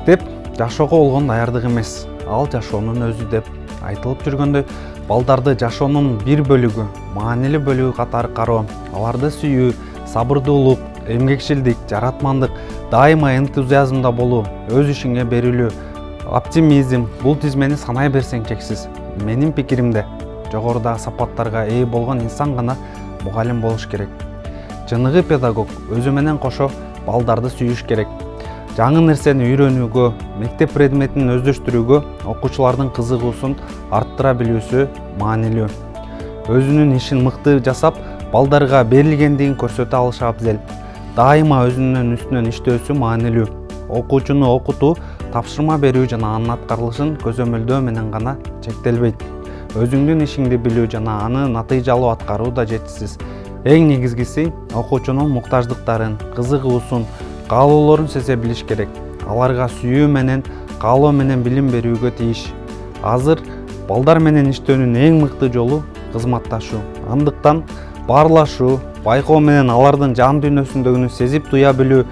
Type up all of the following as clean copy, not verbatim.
Мектеп жашоого болгон даярдык эмес, ал жашоонун өзү деп айтылып жүргөндөй, балдарды жашоонун бир бөлүгү, маанилүү бөлүгү катары кароо, аларды сүйүү, сабырдуулук, эмгекчилдик, жаратмандык, дайыма энтузиазмда болуу, өз ишиңе берилүү, оптимизм бул тизмени санай берсең чексиз. Менин пикиримде, жогорудагы сапаттарга ээ болгон инсан гана мугалим болуш керек. Чыныгы педагог өзү менен кошо балдарды сүйүш керек. Жаңы нерсени үйрөнүүгө, мектеп предметин өздөштүрүүгө окуучулардын кызыгуусун арттыра билүүсү маанилүү. Өзүнүн ишин мыкты жасап, балдарга берилгендигин көрсөтө алышы абзел. Дайыма өзүнүн үстүнөн иштөөсү маанилүү. Окуучуну окутуу, тапшырма берүү жана анын аткарылышын көзөмөлдөө менен гана чектелбейт. Өзүңдүн ишиңди билүү жана аны натыйжалуу аткаруу да жетишсиз. Эң негизгиси окуучунун муктаждыктарын, кызыгуусун, каалоолорун сезе билиш керек. Аларга сүйүү менен, каалоо менен билим берүүгө тийиш. Азыр балдар менен иштөөнүн эң мыкты жолу кызматташуу. Андыктан баарлашуу, байкоо менен алардын жан дүйнөсүндөгүнү сезип туя билүү,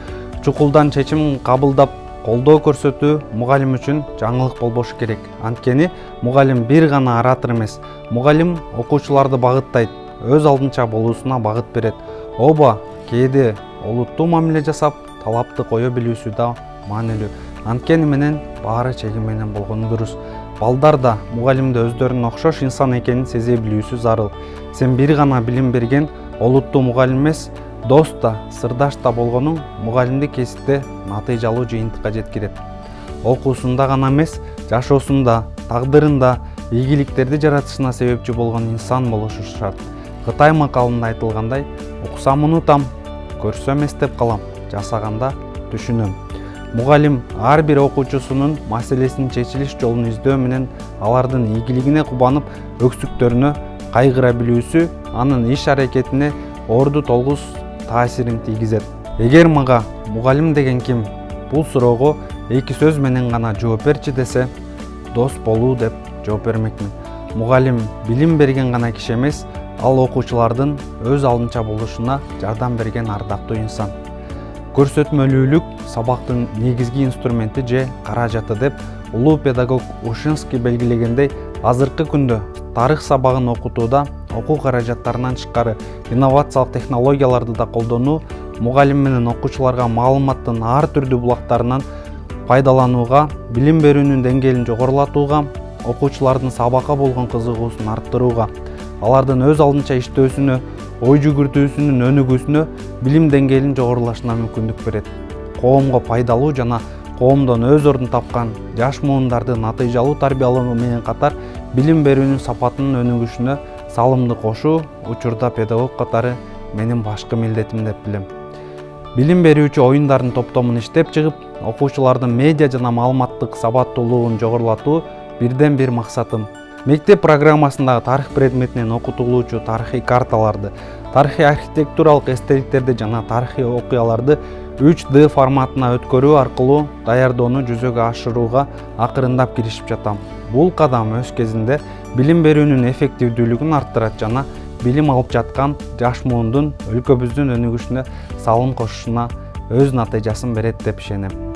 чукулдан чечим кабылдап, колдоо көрсөтүү мугалим үчүн жаңылык болбошу керек. Анткени мугалим бир гана оратор эмес, мугалим окуучуларды багыттайт, өз алдынча болуусуна багыт берет. Оба кээде олуттуу мамиле жасап, талапты кое билүүсү да маанилүү. Анткени менен баары чеги менен болгону дурус. Балдар да мугалимде өздөрүнүн окшош инсан экенин сезе билүүсү зарыл. Сен бир гана билим берген олуттуу мугалим эмес, дос да, сырдаш да болгонуң мугалимдик кесипте натыйжалуу жыйынтыкка жеткирет. Окуусунда гана эмес, жашоосунда, тагдырында ийгиликтерди жаратышына себепчи болгон инсан болушу шарт. Кытай макалында айтылгандай, уксам унутам, көрсөм эстеп калам, жасаганда түшүнөм. Мугалим ар бир окуучусунун маселесинин чечилиш жолун издөө менен алардын ийгилигине кубанып, өксүктөрүнө кайгыра билүүсү анын иш аракетине орду толгуз таасирин тийгизет. Эгер мага мугалим деген ким? Бул суроого эки сөз менен гана жооп берчи десе, дос болуу деп жооп бермекмин. Мугалим билим берген гана киши эмес, ал окуучулардын өз алдынча болушуна жардам берген ардактуу инсан. Көрсөтмөлүүлүк сабактын негизги инструменти же каражаты деп улуу педагог Ушинский белгилегендей, азыркы күндө тарых сабагын окутууда окуу каражаттарынан тышкары инновациялык технологияларды да колдонуу, мугалим менен окуучуларга маалыматтын ар түрдүү булактарынан пайдаланууга, билим берүүнүн деңгээлин жогорулатууга, окуучулардын сабакка болгон кызыгуусун арттырууга, алардын өз алдынча иштөөсүнө, ой жүгүртүүсүнүн өнүгүүсүнө, билим деңгээлин жогорулашына мүмкүндүк берет. Коомго пайдалуу жана коомдон өз ордун тапкан жаш муундарды натыйжалуу тарбиялоо менен катар билим берүүнүн сапатынын өнүгүшүнө салымды кошуу учурда педагог катары менин башкы милдетим деп билем. Билим берүүчү оюндардын топтомун иштеп чыгып, окуучулардын медиа жана маалыматтык сабаттуулугун жогорулатуу бирден бир максатым. Мектеп программасындагы тарых предметинен окутулуучу тарыхый карталарды, тарыхый архитектуралык эстеликтерди жана тарыхый окуяларды 3D форматына өткөрүү аркылуу даярдоону жүзөгө ашырууга акырындап киришип жатам. Бул кадам өз кезинде билим берүүнүн эффективдүүлүгүн арттырат жана билим алып жаткан жаш муундун өлкөбүздүн өнүгүшүнө салым кошушуна өз натыйжасын берет деп ишенем.